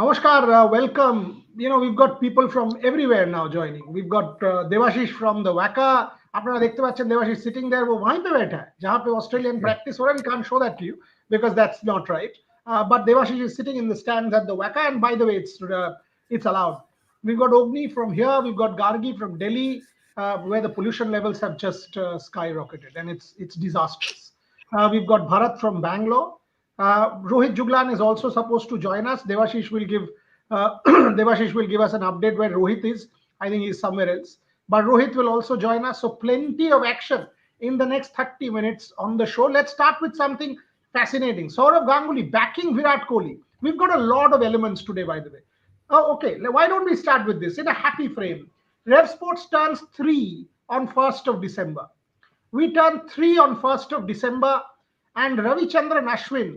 Namaskar, welcome. We've got people from everywhere now joining. We've got Devashish from the WACA. আপনারা দেখতে পাচ্ছেন Devashish sitting there. वो वहीं पे बैठा है जहाँ पे Australian practice हो रहा है. We can't show that to you because that's not right. But Devashish is sitting in the stands at the WACA, and by the way, it's allowed. We've got Ogni from here. We've got Gargi from Delhi, where the pollution levels have just skyrocketed, and it's disastrous. We've got Bharat from Bangalore. Rohit Juglan is also supposed to join us. Devashish will give Devashish will give us an update where Rohit is. I think he's somewhere else. But Rohit will also join us. So plenty of action in the next 30 minutes on the show. Let's start with something fascinating. Saurav Ganguly backing Virat Kohli. We've got a lot of elements today, by the way. Oh, okay. Why don't we start with this in a happy frame? RevSports turns 3 on 1st of December. We turn 3 on 1st of December, and Ravichandran Ashwin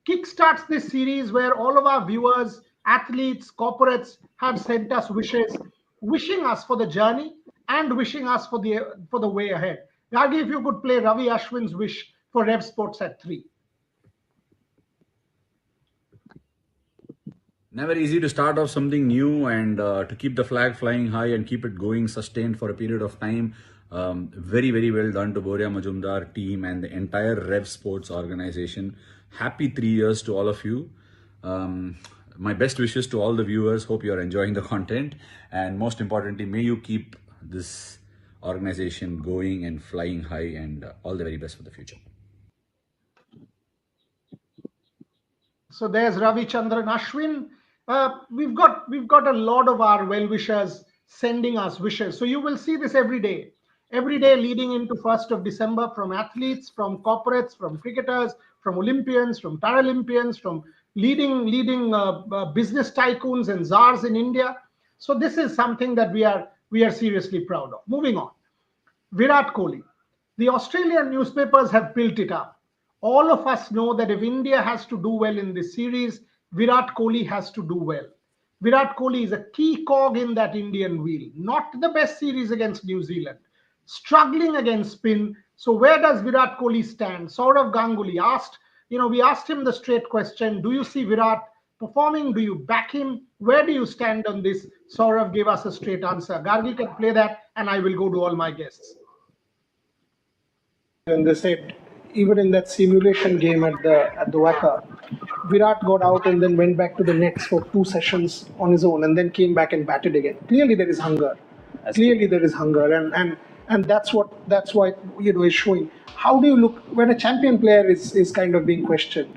kickstarts this series where all of our viewers, athletes, corporates have sent us wishes, wishing us for the journey and wishing us for the way ahead. Gargi, if you could play Ravi Ashwin's wish for Rev Sports at 3. Never easy to start off something new and to keep the flag flying high and keep it going sustained for a period of time. Very, very well done to Boria Majumdar team and the entire RevSports organization. Happy 3 years to all of you. My best wishes to all the viewers. Hope you are enjoying the content. And most importantly, may you keep this organization going and flying high, and all the very best for the future. So there's Ravichandran Ashwin. We've got a lot of our well-wishers sending us wishes. So you will see this every day leading into 1st of December, from athletes, from corporates, from cricketers, from Olympians, from Paralympians, from leading business tycoons and czars in India. So this is something that we are seriously proud of. Moving on. Virat Kohli. The Australian newspapers have built it up. All of us know that if India has to do well in this series, Virat Kohli has to do well. Virat Kohli is a key cog in that Indian wheel. Not the best series against New Zealand. Struggling against spin. So where does Virat Kohli stand? Saurav Ganguly asked, we asked him the straight question, do you see Virat performing? Do you back him? Where do you stand on this? Saurav gave us a straight answer. Gargi can play that, and I will go to all my guests. And they said, even in that simulation game at the WACA, Virat got out and then went back to the nets for 2 sessions on his own, and then came back and batted again. Clearly there is hunger. And that's why is showing. How do you look when a champion player is kind of being questioned?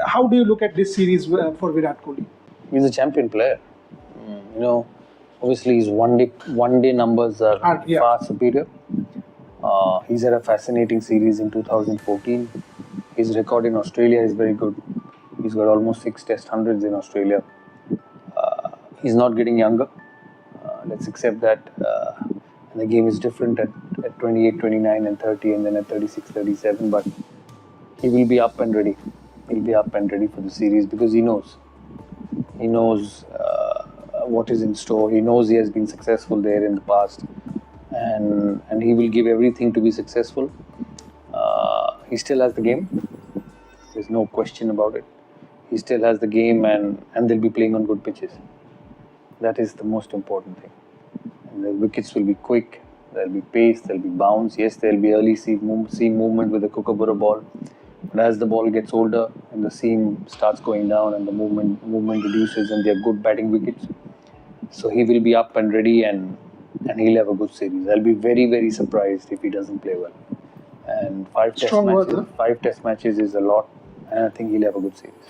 How do you look at this series for Virat Kohli? He's a champion player. Obviously his one day numbers are far superior. He's had a fascinating series in 2014. His record in Australia is very good. He's got almost 6 test hundreds in Australia. He's not getting younger. Let's accept that. The game is different at 28, 29 and 30, and then at 36, 37. But he will be up and ready. He'll be up and ready for the series because he knows. He knows what is in store. He knows he has been successful there in the past. And he will give everything to be successful. He still has the game. There's no question about it. He still has the game, and they'll be playing on good pitches. That is the most important thing. And the wickets will be quick. There'll be pace. There'll be bounce. Yes, there'll be early seam movement with the Kookaburra ball. But as the ball gets older and the seam starts going down and the movement reduces, and they're good batting wickets, so he will be up and ready, and he'll have a good series. I'll be very, very surprised if he doesn't play well. And 5 test matches is a lot, and I think he'll have a good series.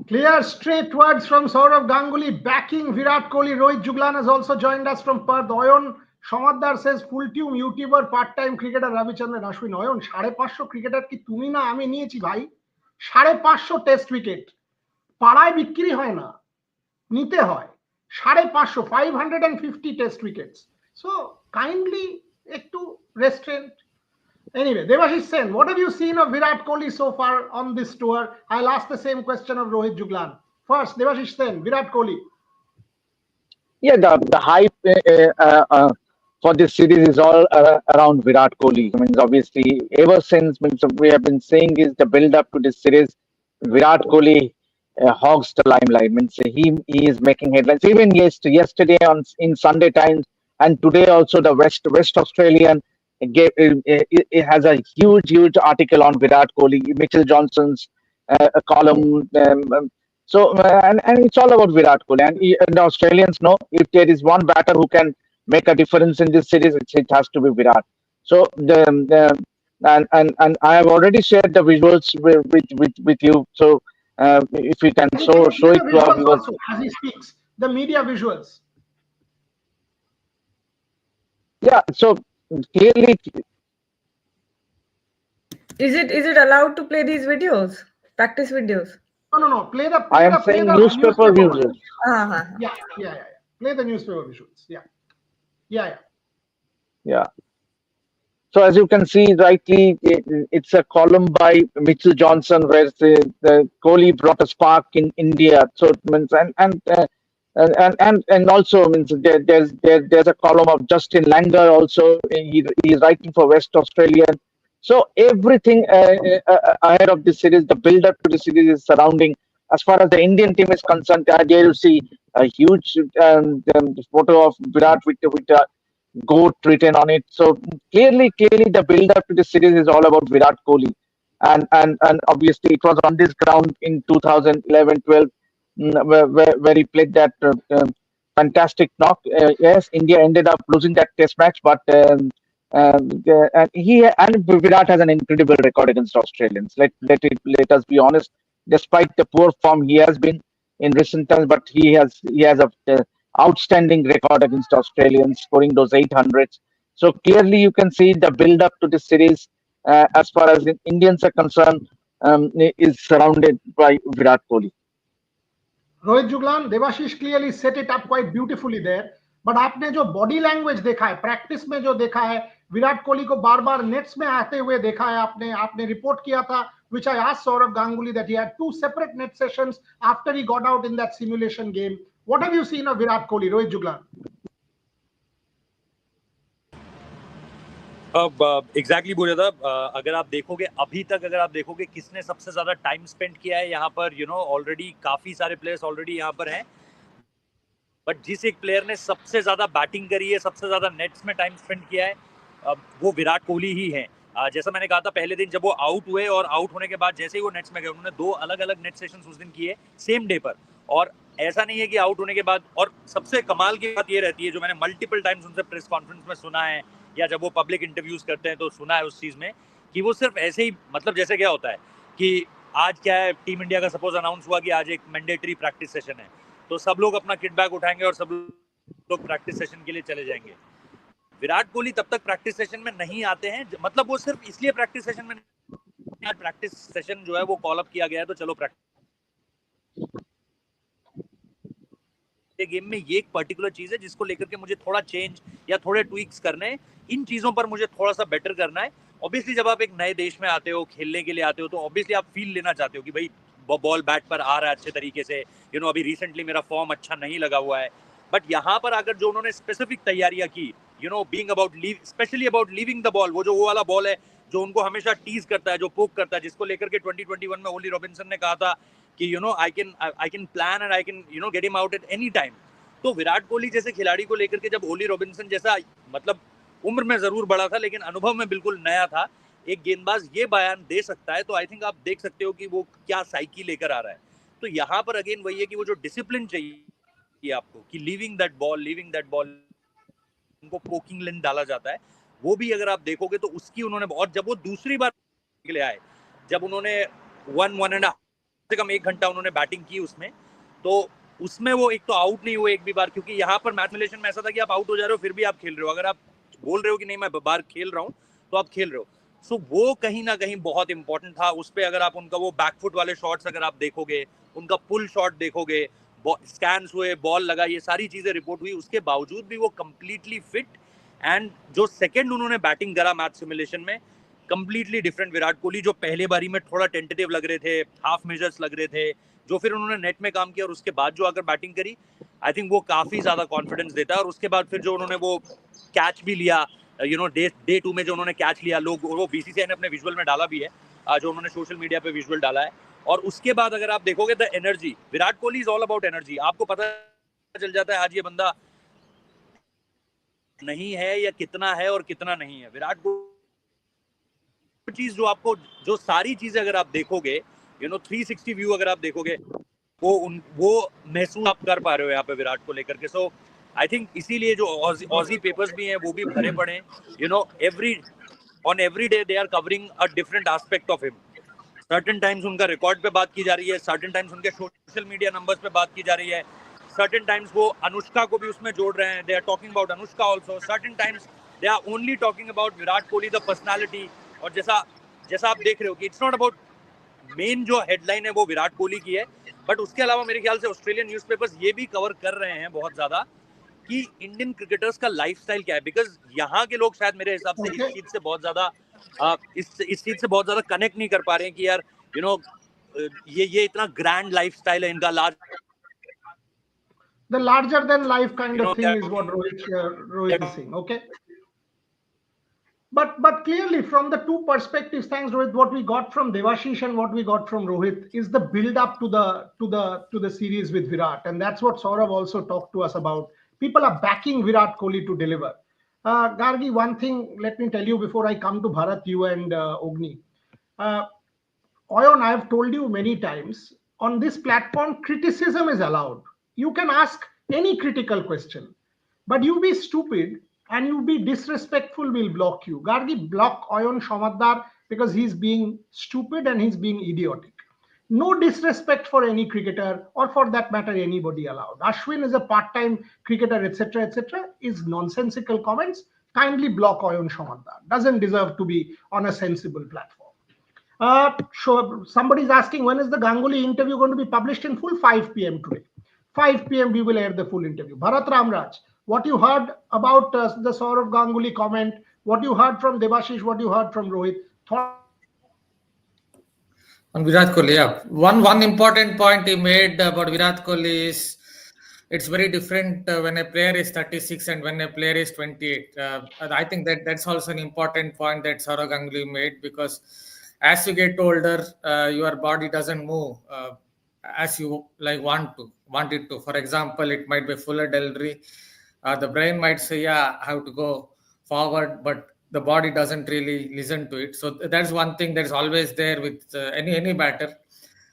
Clear, straight words from Saurav Ganguly backing Virat Kohli. Rohit Juglan has also joined us from Perth. Oyon Shamadar says, full-time YouTuber, part-time cricketer Ravichandran Ashwin. Oyon, 550 cricketer ki tumi na ami niyechi bhai. 550 test wicket. Paray bikri hoy na. Nite hoy. 550, 550 test wickets. So, kindly, ektu restraint. Anyway, Devashish Sen, what have you seen of Virat Kohli so far on this tour? I'll ask the same question of Rohit Juglan. First, Devashish Sen, Virat Kohli. Yeah, the hype for this series is all around Virat Kohli. I mean, obviously, ever since we have been saying is the build-up to this series, Virat Kohli hogs the limelight. Means he is making headlines. Even yesterday in Sunday Times and today also the West Australian it has a huge article on Virat Kohli, Mitchell Johnson's a column. And it's all about Virat Kohli. And the Australians know if there is one batter who can make a difference in this series, it has to be Virat. So and I have already shared the visuals with you. So if we can Can show you share it the to our visuals viewers. also as he speaks? The media visuals. Yeah. So clearly, Is it allowed to play these videos? Practice videos? No. Play the I am saying newspaper visuals. visuals. Uh-huh. Yeah. Play the newspaper visuals. Yeah. Yeah. So as you can see, rightly, it's a column by Mitchell Johnson where the Kohli brought a spark in India. So it means and also means there's a column of Justin Langer also. He's writing for West Australian. So everything ahead of this series, the build up to the series is surrounding. As far as the Indian team is concerned, there you see a huge photo of Virat with GOAT written on it. So clearly, the build up to the series is all about Virat Kohli, and obviously it was on this ground in 2011-12 where he played that fantastic knock. Yes, India ended up losing that Test match, but and Virat has an incredible record against Australians. Let us be honest. Despite the poor form he has been in recent times, but he has a outstanding record against Australians, scoring those 800s. So clearly, you can see the build up to this series, as far as the Indians are concerned, is surrounded by Virat Kohli. Rohit Juglan, Debashish clearly set it up quite beautifully there. But आपने जो body language देखा है, practice में जो देखा है, विराट कोहली को बार-बार नेट्स में आते हुए देखा है आपने रिपोर्ट किया था, which I asked Saurav Ganguly that he had 2 separate net sessions after he got out in that simulation game. What have you seen of Virat Kohli, Rohit Juglan? Exactly बोला था। अगर आप देखोगे किसने सबसे ज्यादा टाइम स्पेंड किया है यहाँ पर, ऑलरेडी काफी सारे प्लेयर्स ऑलरेडी यहाँ पर हैं, बट जिस एक प्लेयर ने सबसे ज्यादा बैटिंग करी है, सबसे ज्यादा नेट्स में टाइम स्पेंड किया है, वो विराट कोहली ही है। जैसा मैंने कहा था पहले दिन जब वो आउट हुए, और आउट होने के बाद जैसे ही वो नेट्स में गए, उन्होंने 2 अलग अलग नेट सेशंस उस दिन किए सेम डे पर। और ऐसा नहीं है कि आउट होने के बाद, और सबसे कमाल की बात ये रहती है जो मैंने मल्टीपल टाइम्स उनसे प्रेस कॉन्फ्रेंस में सुना है, या जब वो पब्लिक इंटरव्यूज करते हैं तो सुना है उस चीज में, कि वो सिर्फ ऐसे ही, मतलब जैसे क्या होता है कि आज क्या है, टीम इंडिया का सपोज अनाउंस हुआ कि आज एक मैंडेटरी प्रैक्टिस सेशन है, तो सब लोग अपना किट बैग उठाएंगे और सब लोग प्रैक्टिस सेशन के लिए चले जाएंगे। विराट कोहली तब तक प्रैक्टिस सेशन में नहीं आते हैं, मतलब वो सिर्फ इसलिए प्रैक्टिस सेशन में, प्रैक्टिस सेशन जो है वो कॉल अप किया गया है तो चलो प्रैक्टिस। गेम में ये एक पर्टिकुलर चीज है जिसको लेकर के मुझे थोड़ा चेंज या थोड़े ट्वीक्स करने हैं, इन चीजों पर मुझे थोड़ा सा बेटर करना है। ऑब्वियसली जब आप एक नए देश में आते हो, खेलने के लिए आते हो, तो ऑब्वियसली आप फील लेना चाहते हो कि भाई बॉल बैट पर आ रहा है अच्छे तरीके से, अभी रिसेंटली मेरा फॉर्म अच्छा नहीं लगा हुआ है। बट यहाँ पर आकर जो उन्होंने स्पेसिफिक तैयारियां की, being about specially about leaving the ball, वो वाला बॉल है जो उनको हमेशा टीज करता है, जो पोक करता है, जिसको लेकर के 2021 में ओली रॉबिन्सन ने कहा था कि I can plan and I can get him out at any time. तो विराट कोहली जैसे खिलाड़ी को लेकर के जब ओली रॉबिन्सन जैसा, मतलब उम्र में जरूर बड़ा था लेकिन अनुभव में बिल्कुल नया था, एक गेंदबाज ये बयान दे सकता है, तो आई थिंक आप देख सकते हो कि वो क्या साइकी लेकर आ रहा है। तो यहाँ पर अगेन वही है कि वो जो डिसिप्लिन चाहिए आपको, कि लीविंग दैट बॉल उनको पोकिंग लेन डाला जाता है, वो भी अगर आप देखोगे तो उसकी उन्होंने, और जब वो दूसरी बार के लिए आए, जब उन्होंने 1.5 से कम 1 घंटा उन्होंने बैटिंग की तो उसमें वो एक तो आउट नहीं हुए एक भी बार, क्योंकि यहाँ पर मैच सिमुलेशन में ऐसा था कि आप आउट हो जा रहे हो फिर भी आप खेल रहे हो, अगर आप बोल रहे हो कि नहीं मैं बार खेल रहा हूँ तो आप खेल रहे हो। सो वो कहीं ना कहीं बहुत इंपॉर्टेंट था। उस पर अगर आप उनका वो बैकफुट वाले शॉट्स अगर आप देखोगे, उनका पुल शॉट देखोगे, स्कैन्स हुए, बॉल लगा, ये सारी चीजें रिपोर्ट हुई, उसके बावजूद भी वो कंप्लीटली फिट। एंड जो सेकंड उन्होंने बैटिंग करा मैच सिमुलेशन में, कंप्लीटली डिफरेंट विराट कोहली, जो पहले बारी में थोड़ा टेंटेटिव लग रहे थे, हाफ मेजर्स लग रहे थे, जो फिर उन्होंने नेट में काम किया और उसके बाद जो आकर बैटिंग करी, आई थिंक वो काफी ज्यादा कॉन्फिडेंस देता है। और उसके बाद फिर जो उन्होंने वो कैच भी लिया, डे 2 में जो उन्होंने कैच लिया, लोग वो बीसीसीआई ने अपने विजुअल में डाला भी है, जो उन्होंने सोशल मीडिया पे विजुअल डाला है। और उसके बाद अगर आप देखोगे the energy, Virat Kohli is all about energy. आपको पता चल जाता है आज ये बंदा नहीं है या कितना है और कितना नहीं है। विराट कोहली चीज जो आपको, जो सारी चीजें अगर आप देखोगे, 360 व्यू अगर आप देखोगे, वो महसूस आप कर पा रहे हो यहाँ पे विराट को लेकर के। सो आई थिंक इसीलिए जो ऑजी पेपर्स भी हैं वो भी भरे पड़े हैं। Every day they are covering a different aspect of him. Certain times उनका रिकॉर्ड पे बात की जा रही है, सर्टेन टाइम्स उनके सोशल मीडिया नंबर्स पे बात की जा रही है, सर्टेन टाइम्स वो अनुष्का को भी उसमें जोड़ रहे हैं, they are talking about Anushka also, certain times they are only talking about Virat Kohli the personality. और जैसा आप देख रहे हो कि इट्स नॉट अबाउट, मेन जो हेडलाइन है वो विराट कोहली की है, बट उसके अलावा मेरे ख्याल से ऑस्ट्रेलियन न्यूज़पेपर्स ये भी कवर कर रहे हैं बहुत ज्यादा कि इंडियन क्रिकेटर्स का लाइफस्टाइल क्या है। बिकॉज यहाँ के लोग शायद मेरे हिसाब से इस चीज से बहुत ज्यादा कनेक्ट नहीं कर पा रहे हैं कि यार ये इतना ग्रैंड लाइफस्टाइल है इनका। The larger than life kind of thing is what Rohit is saying. Okay. But clearly from the two perspectives, thanks Rohit, what we got from Devashish and what we got from Rohit is the build up to the series with Virat, and that's what Saurav also talked to us about. People are backing Virat Kohli to deliver. Gargi, one thing let me tell you before I come to Bharat, you and Ogni. Oyon, I have told you many times, on this platform criticism is allowed. You can ask any critical question, but you be stupid and you be disrespectful, we'll block you. Gargi, block Oyon Shomadar because he's being stupid and he's being idiotic. No disrespect for any cricketer, or for that matter anybody allowed. Ashwin is a part-time cricketer, etc., is nonsensical comments. Kindly block Oyon Shomadar. Doesn't deserve to be on a sensible platform. Somebody's asking, when is the Ganguly interview going to be published in full? 5 p.m. today. 5 p.m. we will air the full interview. Bharat Ramraj, what you heard about the Saurav Ganguly comment, what you heard from Devashish, what you heard from Rohit. On Virat Kohli, yeah. One important point he made about Virat Kohli is it's very different when a player is 36 and when a player is 28. I think that's also an important point that Saurav Ganguly made, because as you get older, your body doesn't move as you want it to. For example, it might be fuller delivery. The brain might say, yeah, I have to go forward, but the body doesn't really listen to it. So that's one thing that's always there with any batter.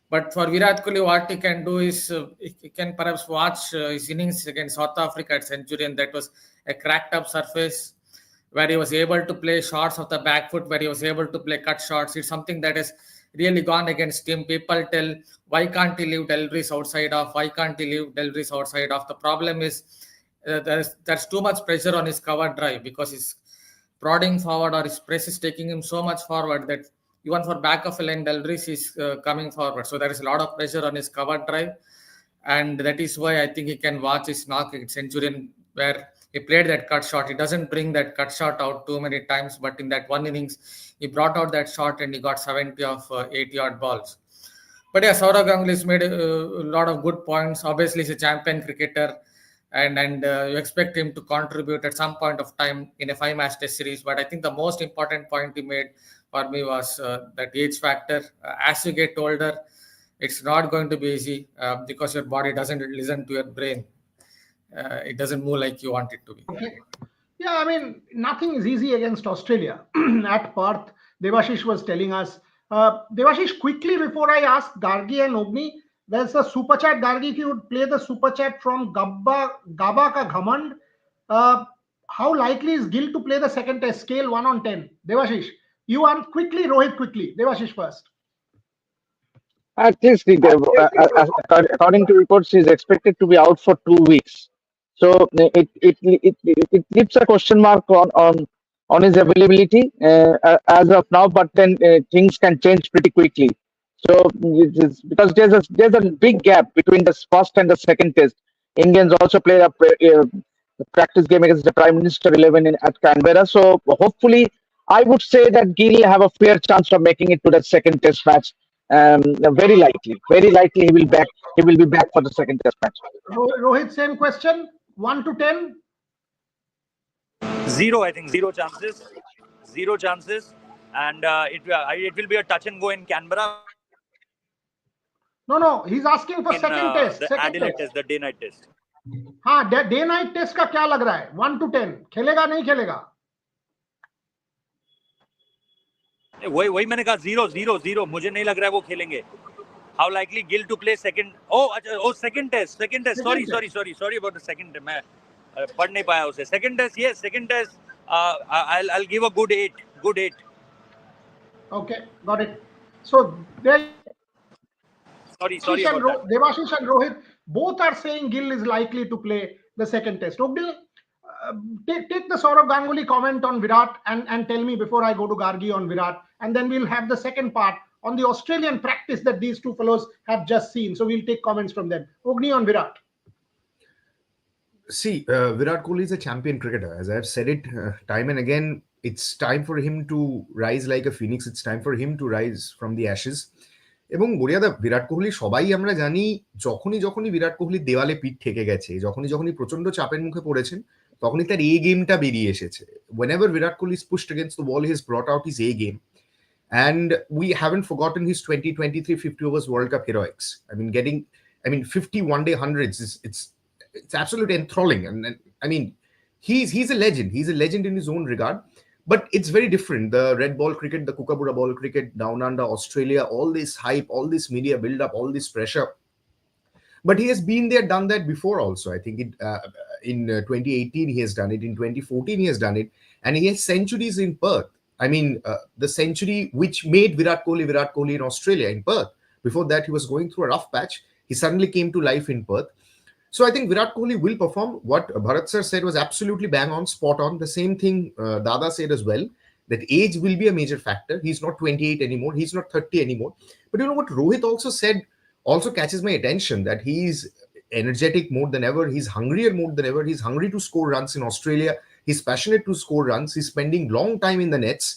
But for Virat Kohli, what he can do is he can perhaps watch his innings against South Africa at Centurion. That was a cracked up surface where he was able to play shots of the back foot, where he was able to play cut shots. It's something that has really gone against him. People tell, why can't he leave deliveries outside off? Why can't he leave deliveries outside off? The problem is there's too much pressure on his cover drive, because he's prodding forward, or his press is taking him so much forward that even for back of a line deliveries he's coming forward. So there is a lot of pressure on his cover drive, and that is why I think he can watch his knock at Centurion where he played that cut shot. He doesn't bring that cut shot out too many times, but in that one innings he brought out that shot and he got 70 of 80-yard balls. But yeah, Saurav Ganguly has made a lot of good points. Obviously, he's a champion cricketer, and you expect him to contribute at some point of time in a 5-match test series. But I think the most important point he made for me was that age factor. As you get older, it's not going to be easy because your body doesn't listen to your brain. It doesn't move like you want it to be. Okay. Yeah, I mean, nothing is easy against Australia. At Perth, Devashish was telling us. Devashish, quickly before I ask Gargi and Ogni, there's a super chat. Gargi, if you would play the super chat from Gaba Ka Ghamand. How likely is Gill to play the second test? Scale 1 on 10. Devashish, you answer quickly. Rohit, quickly. Devashish first. At least, according to reports, he's expected to be out for 2 weeks. So it leaves a question mark on his availability as of now. But then things can change pretty quickly. So because there's a big gap between the first and the second test. Indians also played a practice game against the Prime Minister 11 at Canberra. So hopefully, I would say that Gill have a fair chance of making it to that second test match. Very likely he will be back for the second test match. Rohit, same question. 1 to 10. 0, I think. 0 chances. 0 chances. and it will be a touch and go in Canberra. No, he's asking for second test. The Second Adelaide test. test, the day-night test. हाँ, day night test का क्या लग रहा है? 1 to 10 खेलेगा नहीं खेलेगा? वही मैंने कहा 0-0-0. मुझे नहीं लग रहा है वो खेलेंगे. How likely Gill to play second? Second test. Sorry about the second. मैं पढ़ नहीं पाया उसे. Second test, yes, second test. I'll give a good 8. Good 8. Okay, got it. So there. Sorry about that. Devashish and Rohit both are saying Gill is likely to play the second test. Ogdil, take the Saurav Ganguly comment on Virat and tell me before I go to Gargi on Virat, and then we'll have the second part on the Australian practice that these two fellows have just seen. So we'll take comments from them. Ogni on Virat. See, Virat Kohli is a champion cricketer. As I've said it time and again, it's time for him to rise like a phoenix. It's time for him to rise from the ashes. এবং বরিয়াদা বিরাট কোহলি সবাই আমরা জানি যখনই বিরাট কোহলি দেওয়ালে পিঠ ঠেকে গেছে, যখনই প্রচন্ড চাপের মুখে পড়েছেন, তখনই তার এ গেমটা বেরিয়ে এসেছে. Whenever Virat Kohli is pushed against the wall, he has brought out his A game. And we haven't forgotten his 2023 50 overs World Cup heroics. I mean 50 one-day hundreds it's absolutely enthralling. And I mean he's a legend. He's a legend in his own regard. But it's very different. The red ball cricket, the kookaburra ball cricket, down under Australia, all this hype, all this media build up, all this pressure. But he has been there, done that before also. I think in 2018 he has done it. In 2014 he has done it. And he has centuries in Perth. I mean, the century which made Virat Kohli in Australia, in Perth. Before that, he was going through a rough patch. He suddenly came to life in Perth. So I think Virat Kohli will perform. What Bharat sir said was absolutely bang on, spot on. The same thing Dada said as well, that age will be a major factor. He's not 28 anymore. He's not 30 anymore. But you know what Rohit also said, also catches my attention, that he's energetic more than ever. He's hungrier more than ever. He's hungry to score runs in Australia. He's passionate to score runs. He's spending long time in the nets.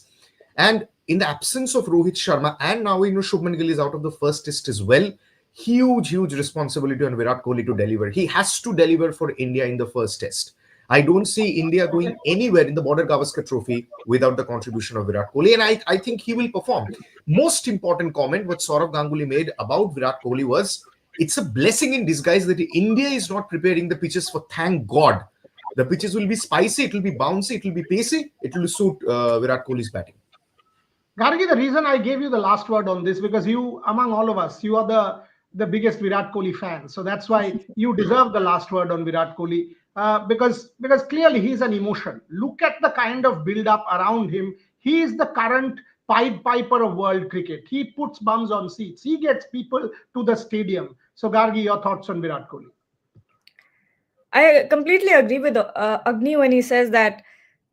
And in the absence of Rohit Sharma, and now Shubman Gill is out of the first test as well, huge responsibility on Virat Kohli to deliver. He has to deliver for India in the first test. I don't see India going anywhere in the Border Gavaskar Trophy without the contribution of Virat Kohli, and I think he will perform. Most important comment what Saurav Ganguly made about Virat Kohli was, it's a blessing in disguise that India is not preparing the pitches for, thank God. The pitches will be spicy, it will be bouncy, it will be pacey, it will suit Virat Kohli's batting. Gargi, the reason I gave you the last word on this, because you, among all of us, you are the biggest Virat Kohli fan. So that's why you deserve the last word on Virat Kohli. Because clearly he's an emotion. Look at the kind of build-up around him. He is the current Pied Piper of world cricket. He puts bums on seats. He gets people to the stadium. So Gargi, your thoughts on Virat Kohli? I completely agree with Agni when he says that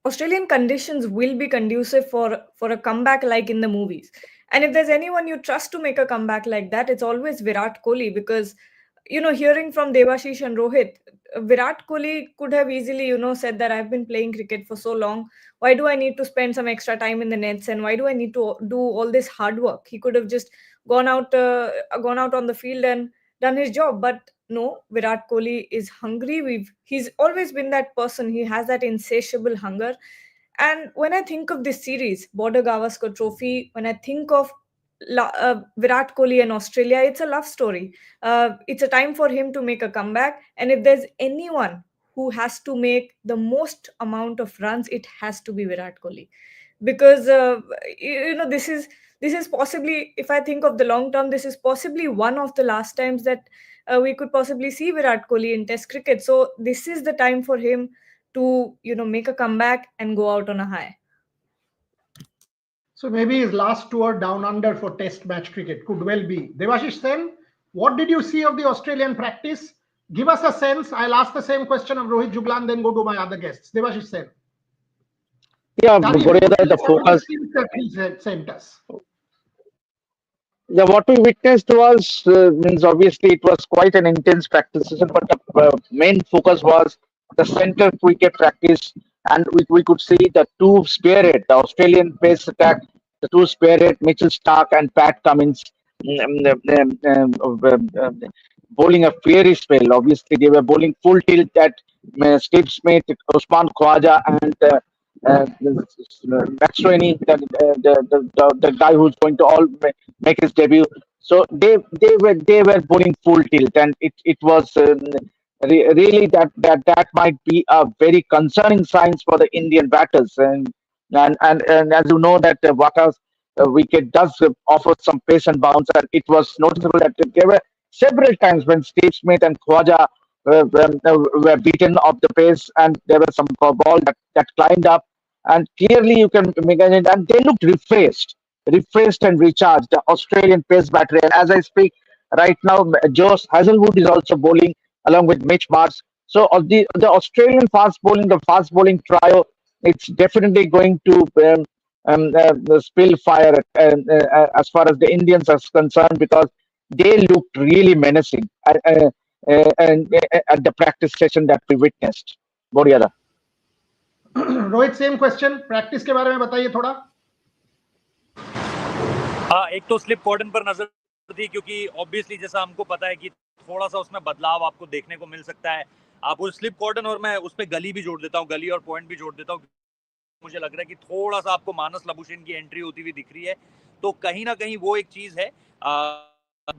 Australian conditions will be conducive for a comeback like in the movies. And if there's anyone you trust to make a comeback like that, it's always Virat Kohli, because, hearing from Devashish and Rohit, Virat Kohli could have easily, said that I've been playing cricket for so long. Why do I need to spend some extra time in the nets? And why do I need to do all this hard work? He could have just gone out on the field and done his job. But no, Virat Kohli is hungry. He's always been that person. He has that insatiable hunger. And when I think of this series, Border Gavaskar Trophy, when I think of Virat Kohli and Australia, it's a love story. It's a time for him to make a comeback. And if there's anyone who has to make the most amount of runs, it has to be Virat Kohli. Because, this is possibly, if I think of the long term, this is possibly one of the last times that we could possibly see Virat Kohli in Test cricket. So this is the time for him to make a comeback and go out on a high. So maybe his last tour down under for Test match cricket could well be. Devashish Sen, what did you see of the Australian practice? Give us a sense. I'll ask the same question of Rohit Jublan, then go to my other guests. Devashish Sen. Yeah, the focus. Sent us. Yeah, what we witnessed was, means obviously it was quite an intense practice session, but the main focus was the center cricket practice, and we could see the two spearhead, the Australian pace attack, the two spearhead, Mitchell Starc and Pat Cummins, bowling a fiery spell. Obviously, they were bowling full tilt at Steve Smith, Usman Khawaja, and Maxwell, the guy who's going to make his debut. So they were bowling full tilt, and it was really that might be a very concerning signs for the Indian batters. And as you know that WACA's wicket does offer some pace and bounce, and it was noticeable that there were several times when Steve Smith and Khwaja were beaten off the pace, and there was some ball that climbed up, and clearly you can imagine it, and they looked refreshed and recharged. The Australian pace battery, and as I speak right now, Josh Hazlewood is also bowling along with Mitch Marsh. So of the Australian the fast bowling trio, it's definitely going to spill fire as far as the Indians are concerned, because they looked really menacing at the practice session that we witnessed. Boria. Rohit same question, practice के बारे में बताइए थोड़ा. हाँ, एक तो slip कॉर्डन पर नजर थी, क्योंकि ऑब्वियसली जैसा हमको पता है कि थोड़ा सा उसमें बदलाव आपको देखने को मिल सकता है. आप उस स्लिप कॉर्डन और मैं उस पर गली भी जोड़ देता हूँ, गली और पॉइंट भी जोड़ देता हूँ. मुझे लग रहा है कि थोड़ा सा आपको मानस लबुशेन की एंट्री होती हुई दिख रही है, तो कहीं ना कहीं वो एक चीज है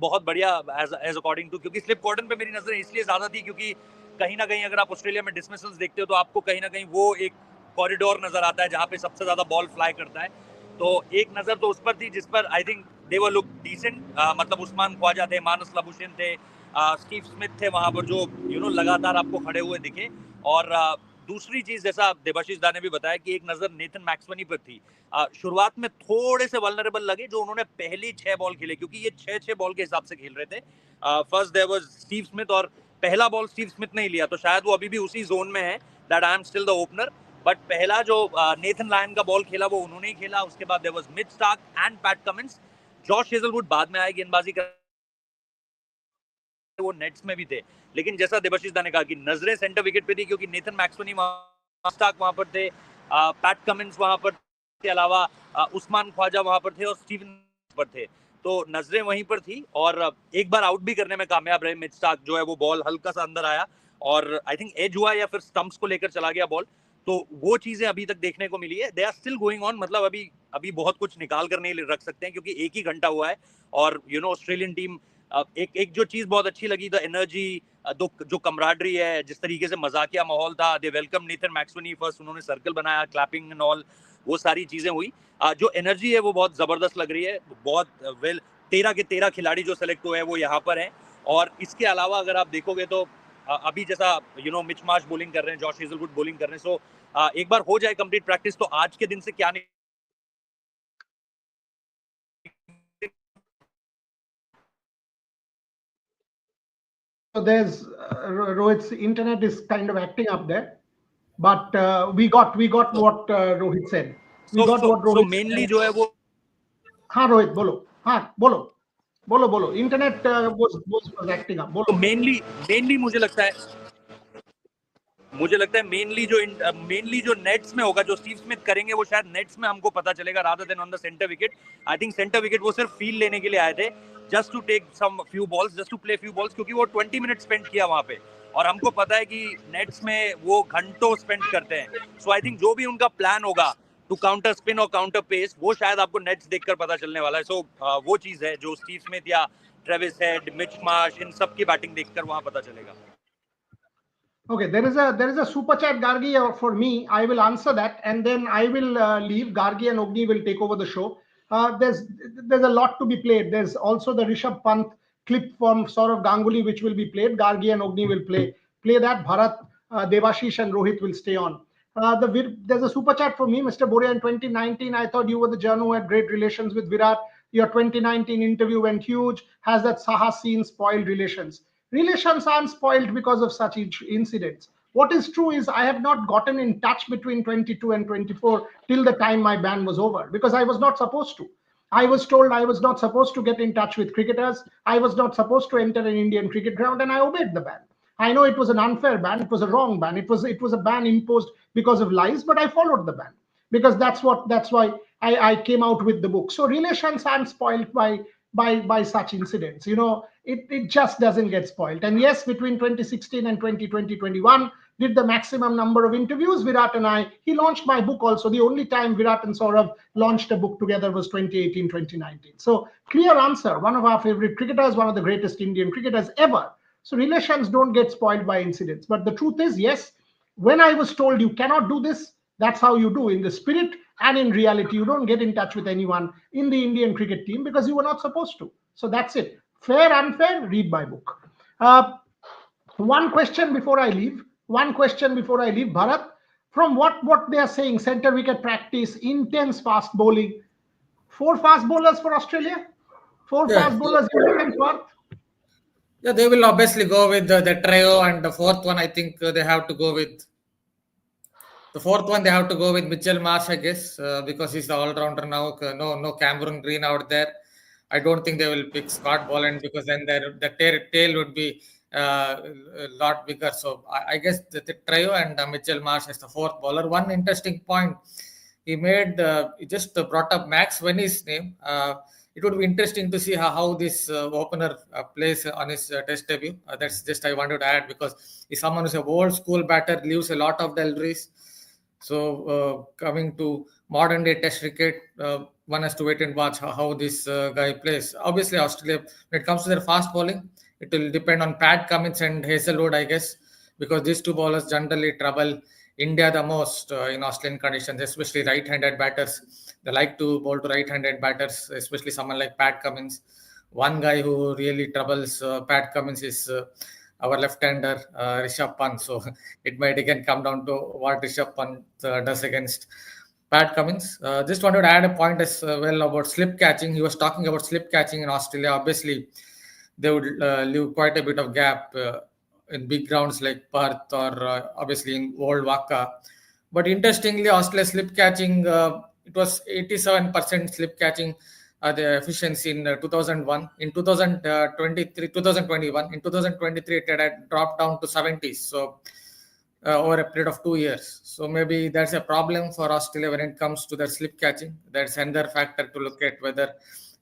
बहुत बढ़िया एज अकॉर्डिंग टू. क्योंकि स्लिप कॉर्डन पे मेरी नजर इसलिए ज्यादा थी क्योंकि कहीं ना कहीं अगर आप ऑस्ट्रेलिया में डिसमिसल्स देखते हो तो आपको कहीं ना कहीं वो एक कॉरिडोर नजर आता है जहाँ पे सबसे ज्यादा बॉल फ्लाई करता है. तो एक नजर तो उस पर थी जिस पर I think they were look decent. मतलब उस्मान ख्वाजा थे, मानस लबुशेन थे, स्टीव स्मिथ थे वहां पर जो लगातार आपको खड़े हुए दिखे. और दूसरी चीज जैसा देबाशीष दा ने भी बताया कि एक नजर नेथन मैक्सवेनी पर थी. शुरुआत में थोड़े से वल्नरेबल लगे जो उन्होंने पहली 6 बॉल खेले, क्योंकि ये 6 बॉल के हिसाब से खेल रहे थे. First there was Steve Smith, और पहला बॉल स्टीव स्मिथ ने ही लिया, तो शायद वो अभी भी उसी जोन में है that I am still the opener. But पहला जो नेथन लायन का बॉल खेला वो उन्होंने ही खेला. उसके बाद there was Mitch Starc and Pat Cummins. Josh Hazlewood बाद में आए गेंदबाजी कर, वो नेट्स में भी थे. लेकिन जैसा देबाशीष दा ने कहा कि नजरें सेंटर विकेट पे थी, क्योंकि नेथन मैक्सवेनी स्टार्क वहां पर थे, पैट कमिंस वहां पर, के अलावा उस्मान ख्वाजा वहां पर थे और स्टीवन पर थे. तो नजरें वहीं पर थी, और एक बार आउट भी करने में कामयाब रहे. मिच स्टार्क जो है वो बॉल हल्का सा अंदर आया और आई थिंक एज हुआ या फिर स्टंप्स को लेकर चला गया बॉल. तो वो चीजें अभी तक देखने को मिली है. They are still going on. मतलब अभी बहुत कुछ निकाल कर नहीं रख सकते हैं, क्योंकि एक ही घंटा हुआ है. और ऑस्ट्रेलियन टीम एक जो चीज बहुत अच्छी लगी, द एनर्जी, जो कमराडरी है, जिस तरीके से मजाकिया माहौल था. दे वेलकम नेथन मैक्सवेनी फर्स्ट, उन्होंने सर्कल बनाया, क्लैपिंग एंड ऑल, वो सारी चीजें हुई. जो एनर्जी है वो बहुत जबरदस्त लग रही है. बहुत वेल 13 के 13 खिलाड़ी जो सेलेक्ट हुए हैं वो यहाँ पर हैं. और इसके अलावा अगर आप देखोगे तो अभी जैसा मिच मार्श बॉलिंग कर रहे हैं, जॉश हेजलवुड बॉलिंग कर रहे हैं. सो एक बार हो जाए कंप्लीट प्रैक्टिस तो आज के दिन से क्या नहीं. So there's Rohit's internet is kind of acting up there, but we got what Rohit said. We got what Rohit so mainly जो है वो, हाँ रोहित बोलो, हाँ बोलो. Internet was acting up. बोलो. तो mainly मुझे लगता है मेनली जो नेट्स में होगा, जो स्टीव स्मिथ करेंगे वो शायद नेट्स में हमको पता चलेगा rather than on the centre wicket. I think centre wicket वो सिर्फ फील लेने के लिए आए थे, just to take some few balls, just to play few balls, क्योंकि वो 20 मिनट स्पेंड किया वहां पे. और हमको पता है कि नेट्स में वो घंटों स्पेंड करते हैं. सो आई थिंक जो भी उनका प्लान होगा टू काउंटर स्पिन और काउंटर पेस, वो शायद आपको नेट्स देखकर पता चलने वाला है. सो वो चीज है जो स्टीव स्मिथ या ट्रेविस हेड, मिच मार्श, इन सब की बैटिंग देखकर वहां पता चलेगा. Okay, there is a super chat, Gargi, for me. I will answer that, and then I will leave. Gargi and Ogni will take over the show. There's a lot to be played. There's also the Rishabh Pant clip from Saurav Ganguly, which will be played. Gargi and Ogni will play that. Bharat, Devashish, and Rohit will stay on. There's a super chat for me, Mr. Boria. In 2019, I thought you were the journal who had great relations with Virat. Your 2019 interview went huge. Has that Saha scene spoiled relations? Relations aren't spoiled because of such incidents. What is true is I have not gotten in touch between 22 and 24 till the time my ban was over, because I was not supposed to. I was told I was not supposed to get in touch with cricketers. I was not supposed to enter an Indian cricket ground, and I obeyed the ban. I know it was an unfair ban. It was a wrong ban. It was a ban imposed because of lies, but I followed the ban because that's why I came out with the book. So relations aren't spoiled by by such incidents. It just doesn't get spoiled. And yes, between 2016 and 2021, did the maximum number of interviews. Virat and I, he launched my book also. The only time Virat and Saurav launched a book together was 2018, 2019. So clear answer, one of our favorite cricketers, one of the greatest Indian cricketers ever. So relations don't get spoiled by incidents. But the truth is, yes, when I was told you cannot do this, that's how you do. In the spirit and in reality, you don't get in touch with anyone in the Indian cricket team because you were not supposed to. So that's it. Fair, unfair, read my book. One question before I leave, Bharat. From what they are saying, center wicket practice, intense fast bowling, 4 fast bowlers for Australia, fast bowlers, Yeah, they will obviously go with the trio, and the fourth one, I think they have to go with. The fourth one, they have to go with Mitchell Marsh, I guess, because he's the all-rounder now. No Cameron Green out there. I don't think they will pick Scott Boland because then the tail would be a lot bigger. So I guess the trio and Mitchell Marsh as the fourth bowler. One interesting point he made, he just brought up Max Winnie's name. It would be interesting to see how this opener plays on his test debut. That's just I wanted to add because he's someone who's a old school batter, leaves a lot of deliveries. So coming to modern day test cricket, one has to wait and watch how this guy plays. Obviously, Australia, when it comes to their fast bowling, it will depend on Pat Cummins and Hazelwood, I guess, because these two bowlers generally trouble India the most in Australian conditions, especially right-handed batters. They like to bowl to right-handed batters, especially someone like Pat Cummins. One guy who really troubles Pat Cummins is our left-hander Rishabh Pant. So it might again come down to what Rishabh Pant does against Pat Cummins. Just wanted to add a point as well about slip catching. He was talking about slip catching in Australia. Obviously, they would leave quite a bit of gap in big grounds like Perth or obviously in old WACA. But interestingly, Australia slip catching, it was 87% slip catching the efficiency in 2001. In 2021, in 2023, it had dropped down to 70s. So over a period of 2 years. So maybe that's a problem for Australia when it comes to their slip catching. That's another factor to look at whether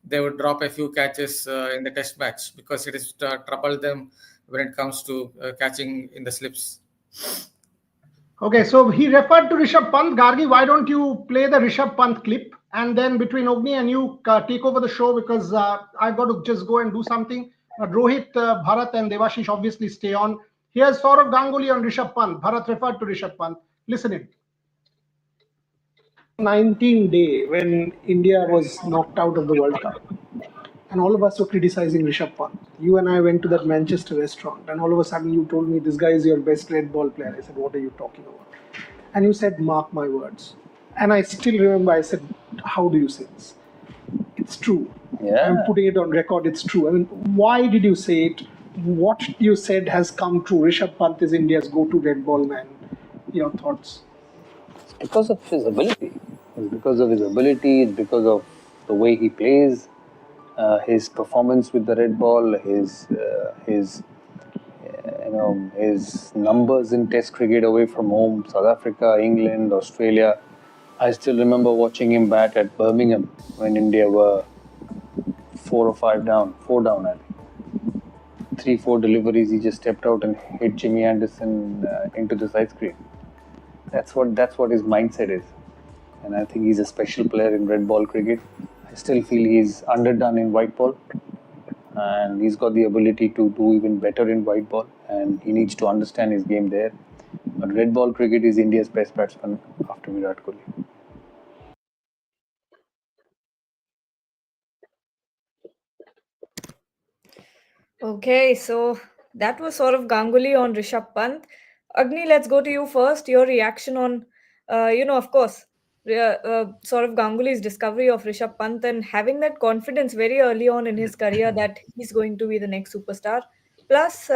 they would drop a few catches in the test match because it is troubled them when it comes to catching in the slips. Okay, so he referred to Rishabh Pant. Gargi, why don't you play the Rishabh Pant clip? And then between Ogni and you, take over the show because I've got to just go and do something. Rohit, Bharat and Devashish obviously stay on. Here's Saurav Ganguly on Rishabh Pant. Bharat referred to Rishabh Pant. Listen in. 19 day when India was knocked out of the World Cup. And all of us were criticizing Rishabh Pant. You and I went to that Manchester restaurant, and all of a sudden you told me this guy is your best red ball player. I said, what are you talking about? And you said, mark my words. And I still remember I said, how do you say this? It's true. Yeah. I'm putting it on record, it's true. I mean, why did you say it? What you said has come true. Rishabh Pant is India's go-to red ball man. Your thoughts? It's because of his ability. It's because of his ability. It's because of the way he plays. His performance with the red ball, his numbers in Test cricket away from home, South Africa, England, Australia. I still remember watching him bat at Birmingham when India were 4 down, I think. 3-4 deliveries, he just stepped out and hit Jimmy Anderson into the side screen. That's what his mindset is, and I think he's a special player in red ball cricket. I still feel he's underdone in white ball, and he's got the ability to do even better in white ball, and he needs to understand his game there. But red ball cricket is India's best batsman after Virat Kohli. Okay, so that was Saurav Ganguly on Rishabh Pant. Agni, let's go to you first. Your reaction on, of course, Saurav Ganguly's discovery of Rishabh Pant and having that confidence very early on in his career that he's going to be the next superstar. Plus,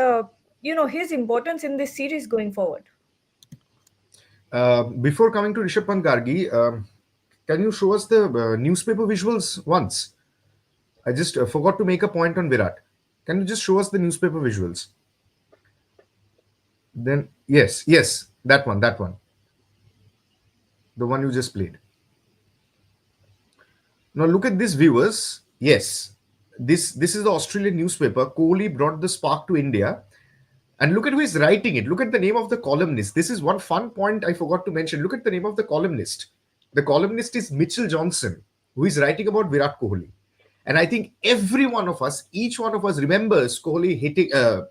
his importance in this series going forward. Before coming to Rishabh Pant, Gargi, can you show us the newspaper visuals once? I just forgot to make a point on Virat. Can you just show us the newspaper visuals? Then, yes, that one. The one you just played. Now look at this, viewers. Yes, this is the Australian newspaper. Kohli brought the spark to India. And look at who is writing it. Look at the name of the columnist. This is one fun point I forgot to mention. Look at the name of the columnist. The columnist is Mitchell Johnson, who is writing about Virat Kohli. And I think every one of us, each one of us remembers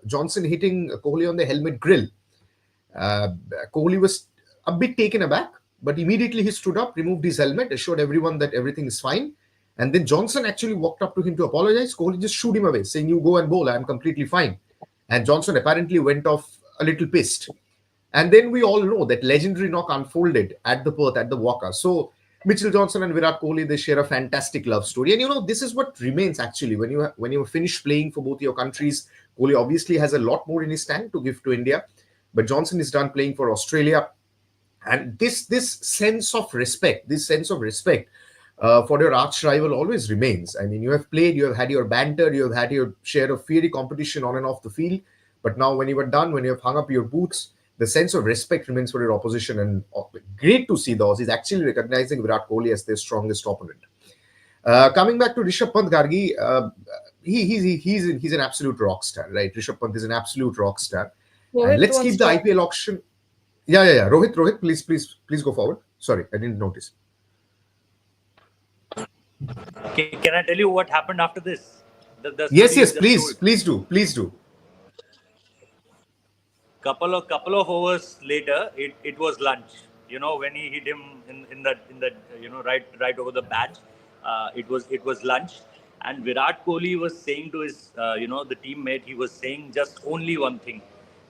Johnson hitting Kohli on the helmet grill. Kohli was a bit taken aback, but immediately he stood up, removed his helmet, assured everyone that everything is fine. And then Johnson actually walked up to him to apologize. Kohli just shooed him away, saying, "You go and bowl, I'm completely fine." And Johnson apparently went off a little pissed. And then we all know that legendary knock unfolded at the Perth, at the WACA. So Mitchell Johnson and Virat Kohli, they share a fantastic love story. And this is what remains actually. When you finish playing for both your countries, Kohli obviously has a lot more in his tank to give to India. But Johnson is done playing for Australia. And this sense of respect, for your arch rival always remains. I mean, you have played, you have had your banter, you have had your share of fiery competition on and off the field. But now when you are done, when you have hung up your boots, the sense of respect remains for your opposition. And great to see the Aussies actually recognizing Virat Kohli as their strongest opponent. Coming back to Rishabh Pant, Gargi, he's an absolute rock star, right? Rishabh Pant is an absolute rock star. And let's keep the IPL auction. Yeah. Rohit, please go forward. Sorry, I didn't notice. Can I tell you what happened after this? Yes, please do. Couple of overs later, it was lunch. When he hit him in the right over the badge, it was lunch. And Virat Kohli was saying to his the teammate, he was saying just only one thing.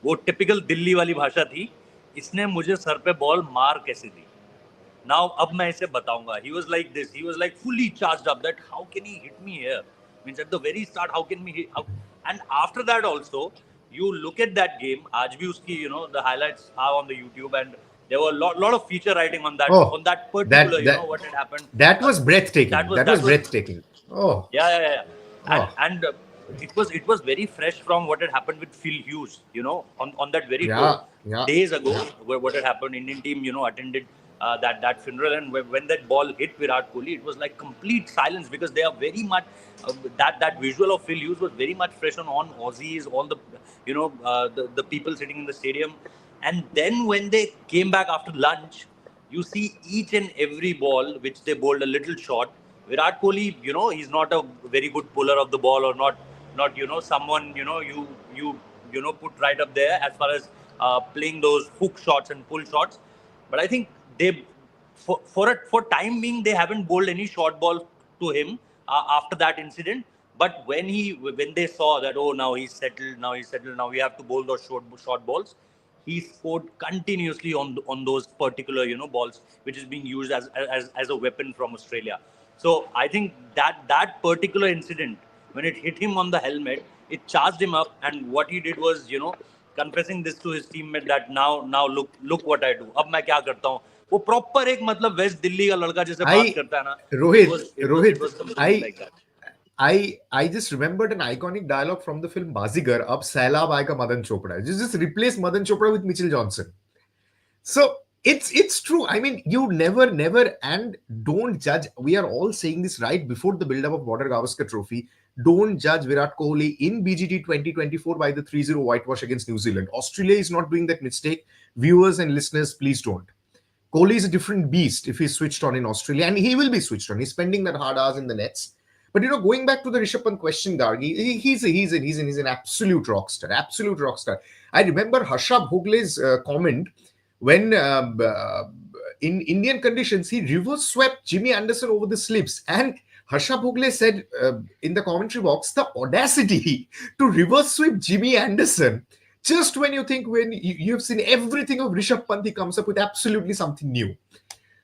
वो typical Delhi वाली भाषा थी. इसने मुझे sir पे ball मार कैसे दी? Now, अब मैं इसे बताऊंगा. He was like this. He was like fully charged up that how can he hit me here? Means at the very start, how can he hit? And after that also, you look at that game. आज भी उसकी the highlights are on the YouTube, and there were a lot of feature writing on that particular what had happened. That was breathtaking. That was breathtaking. Oh. Yeah. And it was very fresh from what had happened with Phil Hughes. On that very days ago, what had happened. Indian team attended that funeral, and when that ball hit Virat Kohli, it was like complete silence, because they are very much that visual of Phil Hughes was very much fresh on Aussies, all the the people sitting in the stadium. And then when they came back after lunch, you see each and every ball which they bowled a little short. Virat Kohli, he's not a very good puller of the ball, or not someone you put right up there as far as playing those hook shots and pull shots. But I think they for time being, they haven't bowled any short ball to him after that incident. But when they saw that, now he's settled, now we have to bowl those short balls, he scored continuously on those particular balls which is being used as a weapon from Australia. So I think that particular incident, when it hit him on the helmet, it charged him up, and what he did was confessing this to his teammate that now look what I do. अब मैं क्या करता हूँ? वो proper एक मतलब waste Delhi का लड़का जैसे बात करता है ना. Rohit, I just remembered an iconic dialogue from the film Bazigar. Ab Sailab aayega Madan Chopra. Just replace Madan Chopra with Mitchell Johnson. So it's true. I mean, you never, and don't judge. We are all saying this right before the build-up of Border Gavaskar Trophy. Don't judge Virat Kohli in BGT 2024 by the 3-0 whitewash against New Zealand. Australia is not doing that mistake. Viewers and listeners, please don't. Kohli is a different beast if he's switched on in Australia, and he will be switched on. He's spending that hard hours in the nets. But going back to the Rishabh Pant question, Gargi, he's an absolute rock star. Absolute rock star. I remember Harshab Bhogle's comment when in Indian conditions he reverse swept Jimmy Anderson over the slips, and Harshab Bhogle said in the commentary box, the audacity to reverse sweep Jimmy Anderson. Just when you think when you've seen everything of Rishabh Pant, he comes up with absolutely something new.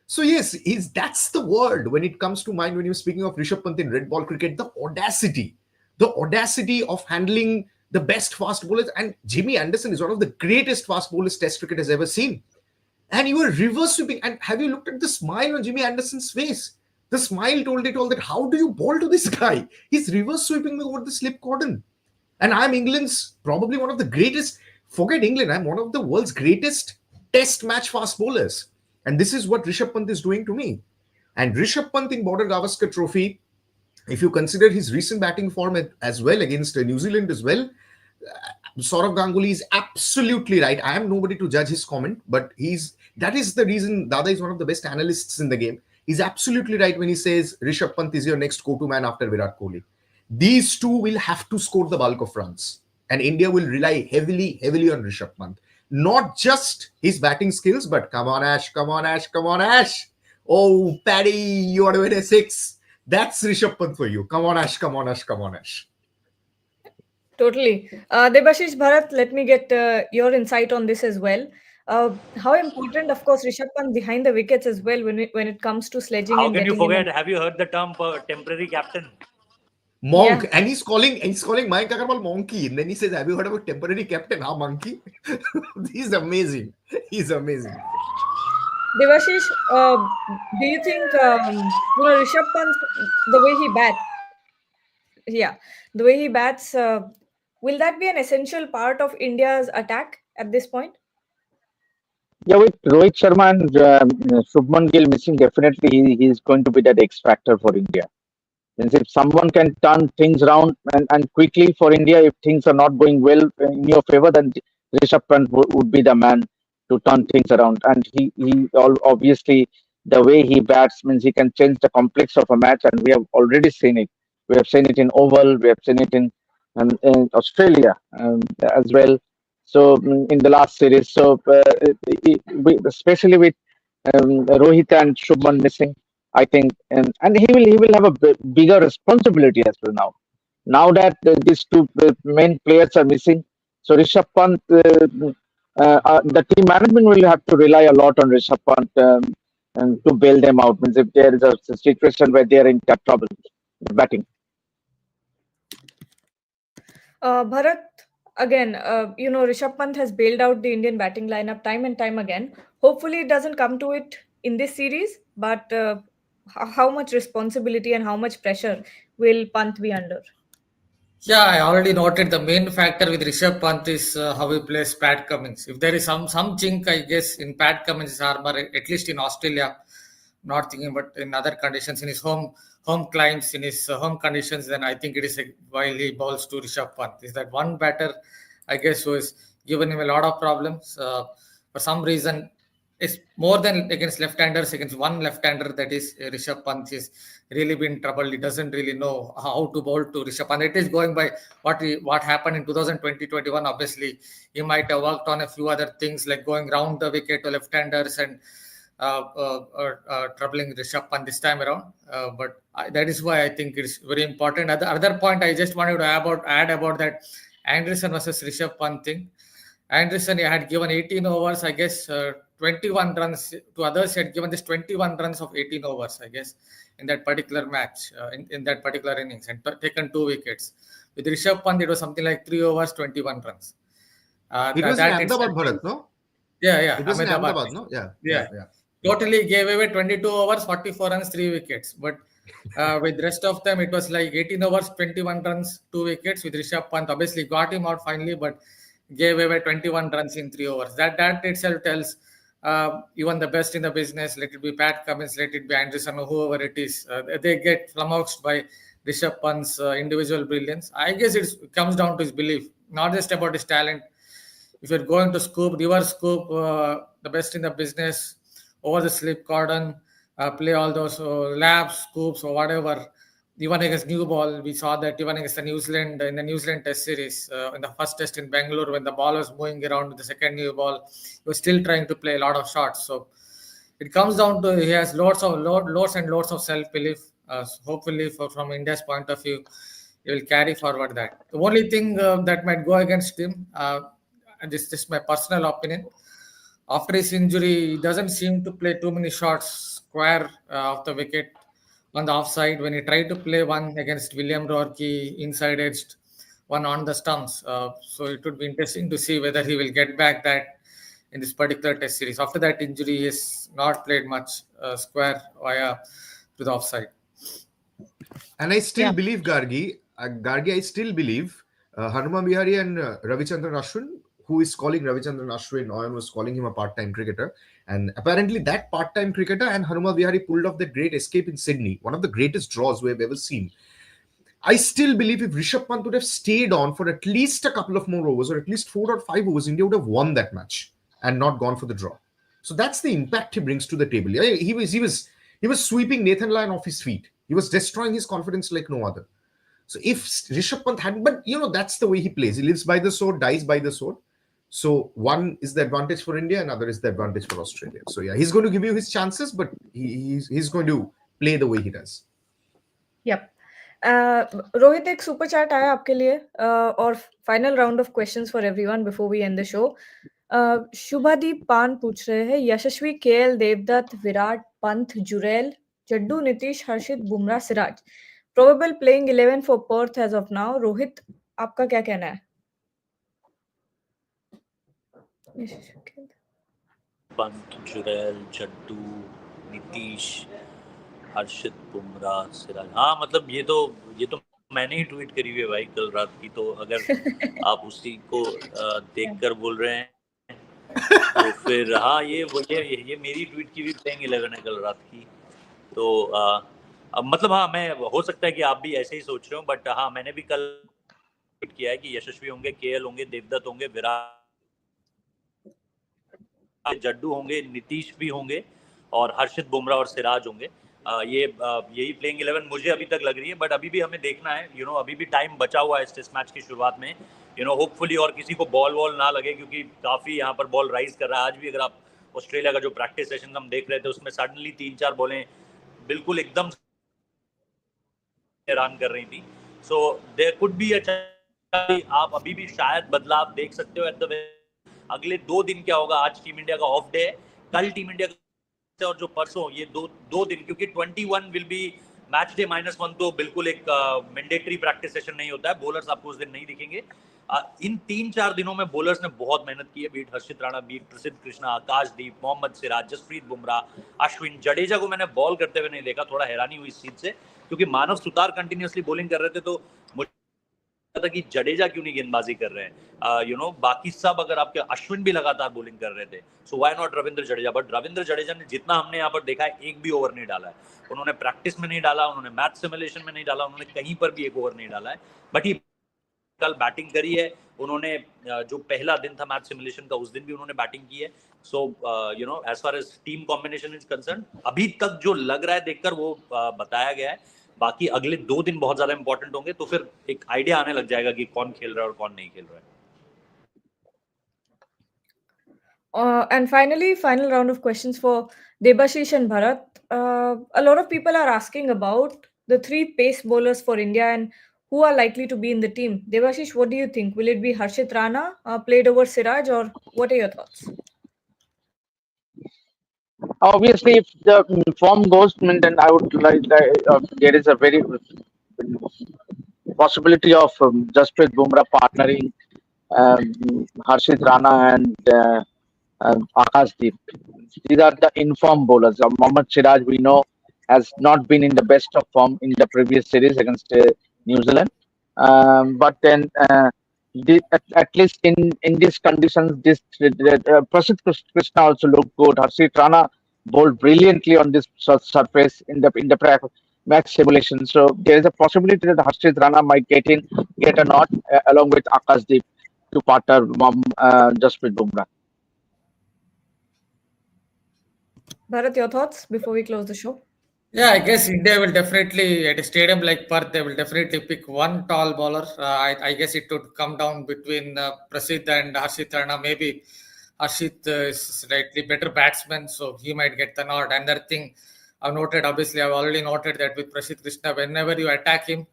So yes, that's the word when it comes to mind when you're speaking of Rishabh Pant in red ball cricket, the audacity of handling the best fast bowlers. And Jimmy Anderson is one of the greatest fast bowlers Test cricket has ever seen. And you were reverse sweeping. And have you looked at the smile on Jimmy Anderson's face? The smile told it all, that how do you bowl to this guy? He's reverse sweeping me over the slip cordon. And I'm England's probably one of the greatest, forget England, I'm one of the world's greatest Test match fast bowlers. And this is what Rishabh Pant is doing to me. And Rishabh Pant in Border Gavaskar Trophy, If you consider his recent batting form as well against New Zealand as well, Saurav Ganguly is absolutely right. I am nobody to judge his comment, but that is the reason Dada is one of the best analysts in the game. He's absolutely right when he says Rishabh Pant is your next go-to man after Virat Kohli. These two will have to score the bulk of runs, and India will rely heavily on Rishabh Pant. Not just his batting skills, but come on Ash. Oh, Paddy, you want to win a 6. That's Rishabh Pant for you. Come on Ash. Totally. Debashish, Bharat, let me get your insight on this as well. How important, of course, Rishabh Pant behind the wickets as well when it comes to sledging. How and can you getting forget? Have you heard the term temporary captain? Monk, Yeah. and he's calling Mayank Agarwal monkey, and then he says, "Have you heard about temporary captain? Huh, monkey?" He's amazing. Devashish, do you think Rishabh Pant, the way he bats, will that be an essential part of India's attack at this point? Yeah, with Rohit Sharma and Shubman Gill missing, definitely he is going to be that X factor for India. Since if someone can turn things around and quickly for India, if things are not going well in your favor, then Rishabh Pant would be the man to turn things around. And obviously the way he bats means he can change the complex of a match, and we have already seen it. We have seen it in Oval, we have seen it in Australia as well. So in the last series, especially with Rohit and Shubman missing, I think, and he will have a bigger responsibility as well now. Now that these two main players are missing, so Rishabh Pant, the team management will have to rely a lot on Rishabh Pant and to bail them out. Means if there is a situation where they are in trouble batting. Bharat, again, Rishabh Pant has bailed out the Indian batting lineup time and time again. Hopefully, it doesn't come to it in this series, but how much responsibility and how much pressure will Pant be under? Yeah, I already noted the main factor with Rishabh Pant is how he plays Pat Cummins. If there is some chink, I guess, in Pat Cummins' armor, at least in Australia, not thinking, but in other conditions, in his home climes, in his home conditions, then I think it is while he bowls to Rishabh Pant. Is that one batter, I guess, who has given him a lot of problems. For some reason, it's more than against left-handers, against one left-hander, that is Rishabh Pant is really been troubled. He doesn't really know how to bowl to Rishabh Pant. It is going by what happened in 2020-21. Obviously, he might have worked on a few other things like going round the wicket to left-handers and troubling Rishabh Pant this time around. But that is why I think it's very important. Other point I just wanted to add about that Anderson versus Rishabh Pant thing. Anderson had given 18 overs, I guess, 21 runs to others. He had given this 21 runs of 18 overs, I guess, in that particular match, in that particular innings, and taken 2 wickets. With Rishabh Pant, it was something like 3 overs, 21 runs. It was in Ahmedabad, Bharat, no? Yeah. It was in Ahmedabad, no? Yeah. Totally gave away 22 overs, 44 runs, 3 wickets. But with the rest of them, it was like 18 overs, 21 runs, 2 wickets. With Rishabh Pant, obviously got him out finally, but gave away 21 runs in 3 overs. That itself tells even the best in the business, let it be Pat Cummins, let it be Anderson or whoever it is, they get flummoxed by Rishabh Pant's individual brilliance. I guess it comes down to his belief, not just about his talent. If you're going to reverse scoop, the best in the business, over the slip cordon, play all those laps, scoops or whatever. Even against new ball, we saw that even against New Zealand in the New Zealand Test series, in the first test in Bangalore, when the ball was moving around with the second new ball, he was still trying to play a lot of shots. So it comes down to he has loads and loads of self-belief. Hopefully, from India's point of view, he will carry forward that. The only thing that might go against him, and this is my personal opinion, after his injury, he doesn't seem to play too many shots square off the wicket on the offside. When he tried to play one against William Rourke, inside edged one on the stumps. So it would be interesting to see whether he will get back that in this particular test series. After that injury, he has not played much square via to the offside. And I still believe, Gargi, I still believe Hanuma Vihari and Ravichandran Ashwin, who is calling Ravichandran Ashwin, Oyan was calling him a part-time cricketer. And apparently that part-time cricketer and Hanuma Vihari pulled off that great escape in Sydney, one of the greatest draws we have ever seen. I still believe if Rishabh Pant would have stayed on for at least a couple of more overs, or at least 4 or 5 overs, India would have won that match and not gone for the draw. So that's the impact he brings to the table. He was sweeping Nathan Lyon off his feet. He was destroying his confidence like no other. So if Rishabh Pant hadn't, but that's the way he plays. He lives by the sword, dies by the sword. So one is the advantage for India, another is the advantage for Australia. So yeah, he's going to give you his chances, but he's going to play the way he does. Yep. Rohit, एक super chat आया आपके लिए और final round of questions for everyone before we end the show. Shubhadeep Pan पूछ रहे हैं, Yashasvi, KL, Devdutt, Virat, Pant, Jurel, Jaddu, Nitish, Harshit, Bumrah, Siraj, probable playing 11 for Perth as of now. Rohit, आपका क्या कहना है? पंत, जुरेल, जड्डू, नीतीश, हर्षित, बुमराह, सिराज. हाँ, मतलब ये तो मैंने ही ट्वीट करी हुई है भाई कल रात की. तो अगर आप उसी को देखकर बोल रहे हैं तो फिर हाँ, ये मेरी ट्वीट की भी प्लेइंग 11 है कल रात की. तो अब मतलब हाँ, मैं हो सकता है कि आप भी ऐसे ही सोच रहे हो, बट हाँ, मैंने भी कल ट्वीट किया है कि यशस्वी होंगे, केएल होंगे, देवदत्त होंगे, विराट, जड्डू होंगे, नीतीश भी होंगे और हर्षित, बुमराह और सिराज होंगे. यही प्लेइंग 11 मुझे अभी तक लग रही है, बट अभी भी हमें देखना है. अभी भी टाइम बचा हुआ है इस टेस्ट मैच की शुरुआत में. होपफुली और किसी को बॉल ना लगे, क्योंकि काफ़ी यहाँ पर बॉल राइज कर रहा है. आज भी अगर आप ऑस्ट्रेलिया का जो प्रैक्टिस सेशन हम देख रहे थे, उसमें सडनली 3-4 बॉलें बिल्कुल एकदम हैरान कर रही थी. सो देयर कुड बी आप अभी भी शायद बदलाव देख सकते हो एट द. अगले 2 दिन क्या होगा? आज टीम इंडिया का ऑफ डे है, कल टीम इंडिया और जो परसों, ये दो दिन, क्योंकि 21 विल बी मैच डे -1, तो बिल्कुल एक मैंडेटरी प्रैक्टिस सेशन नहीं होता है. बॉलर्स आपको उस दिन नहीं दिखेंगे. इन 3-4 दिनों में बॉलर्स ने बहुत मेहनत की है. बीट हर्षित राणा, बीट प्रसिद्ध कृष्णा, आकाशदीप, मोहम्मद सिराज, जसप्रीत बुमराह, अश्विन, जडेजा को मैंने बॉल करते हुए नहीं देखा. थोड़ा हैरानी हुई इस चीज से, क्योंकि मानव सुतार कंटिन्यूसली बॉलिंग कर रहे थे. तो मुझे था कि जडेजा क्यों नहीं गेंदबाजी कर रहे हैं. बाकी सब, अगर आपके अश्विन भी लगातार बॉलिंग कर रहे थे, so why not Ravindra Jadeja. But Ravindra Jadeja ने, जितना हमने यहाँ पर देखा है, एक भी ओवर नहीं डाला है. उन्होंने प्रैक्टिस में नहीं डाला, उन्होंने मैच सिमुलेशन में नहीं डाला, उन्होंने कहीं पर भी एक ओवर नहीं डाला है. बट ही कल बैटिंग करी है उन्होंने. जो पहला दिन था मैच सिमुलेशन का, उस दिन भी उन्होंने बैटिंग की है. So as far as team combination is concern, अभी तक जो लग रहा है देखकर वो बताया गया है. बाकी अगले 2 दिन बहुत ज्यादा इंपॉर्टेंट होंगे, तो फिर एक आइडिया आने लग जाएगा कि कौन खेल रहा है और कौन नहीं खेल रहा है. And finally, final round of questions for Debashish and Bharat. A lot of people are asking about the 3 pace bowlers for India and who are likely to be in the team. Debashish, what do you think? Will it be Harshit Rana played over Siraj, or what are your thoughts? Obviously, if the form goes, then I would like there is a very possibility of Jasprit Bumrah partnering Harshit Rana and Akashdeep. These are the informed bowlers. Mohammad Siraj, we know, has not been in the best of form in the previous series against New Zealand. But then, at least in these conditions, Prasidh Krishna also looked good. Harshit Rana bowled brilliantly on this surface in the match simulation. So there is a possibility that Harshit Rana might get a nod along with Akashdeep to partner Jasprit Bumrah. Bharat, your thoughts before we close the show? Yeah, I guess India will definitely, at a stadium like Perth, they will definitely pick one tall bowler. I guess it would come down between Prasidh and Harshit Rana. Maybe Harshit is slightly better batsman, so he might get the nod. Another thing I've noted, obviously, I've already noted that with Prasidh Krishna, whenever you attack him,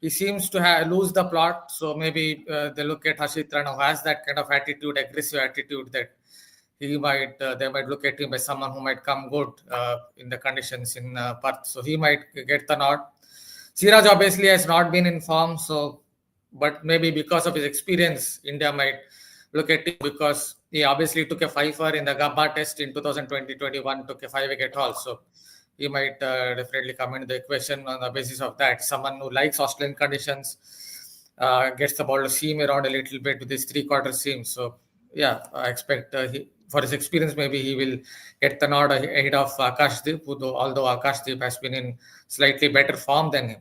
he seems to lose the plot. So maybe they look at Harshit Rana, who has that kind of attitude, aggressive attitude, that they might look at him as someone who might come good in the conditions in Perth. So he might get the nod. Siraj obviously has not been in form, but maybe because of his experience, India might look at him, because he obviously took a 5-fer in the Gabba test in 2020-21, took a 5-wicket haul. So he might definitely come into the equation on the basis of that. Someone who likes Australian conditions, gets the ball to seam around a little bit with his 3/4 seam. So yeah, I expect for his experience, maybe he will get the nod ahead of Akashdeep, although Akashdeep has been in slightly better form than him.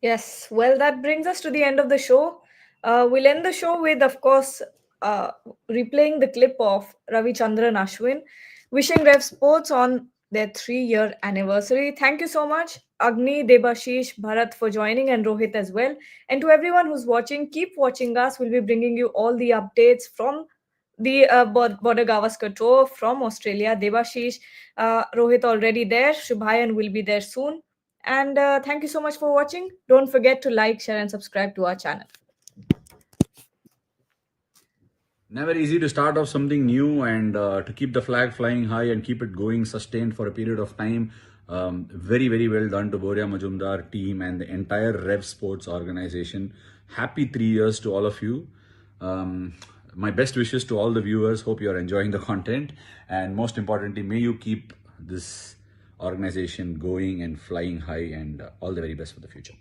Yes, well, that brings us to the end of the show. We'll end the show with, of course, replaying the clip of Ravi Chandran Ashwin wishing Rev Sports on their 3-year anniversary. Thank you so much, Agni, Debashish, Bharat, for joining, and Rohit as well. And to everyone who's watching, keep watching us. We'll be bringing you all the updates from the Border Gavaskar Tour from Australia. Debashish, Rohit already there. Shubhayan will be there soon. And thank you so much for watching. Don't forget to like, share, and subscribe to our channel. Never easy to start off something new and to keep the flag flying high and keep it going sustained for a period of time. Very, very well done to Boria Majumdar team and the entire RevSports organization. Happy 3 years to all of you. My best wishes to all the viewers. Hope you are enjoying the content. And most importantly, may you keep this organization going and flying high, and all the very best for the future.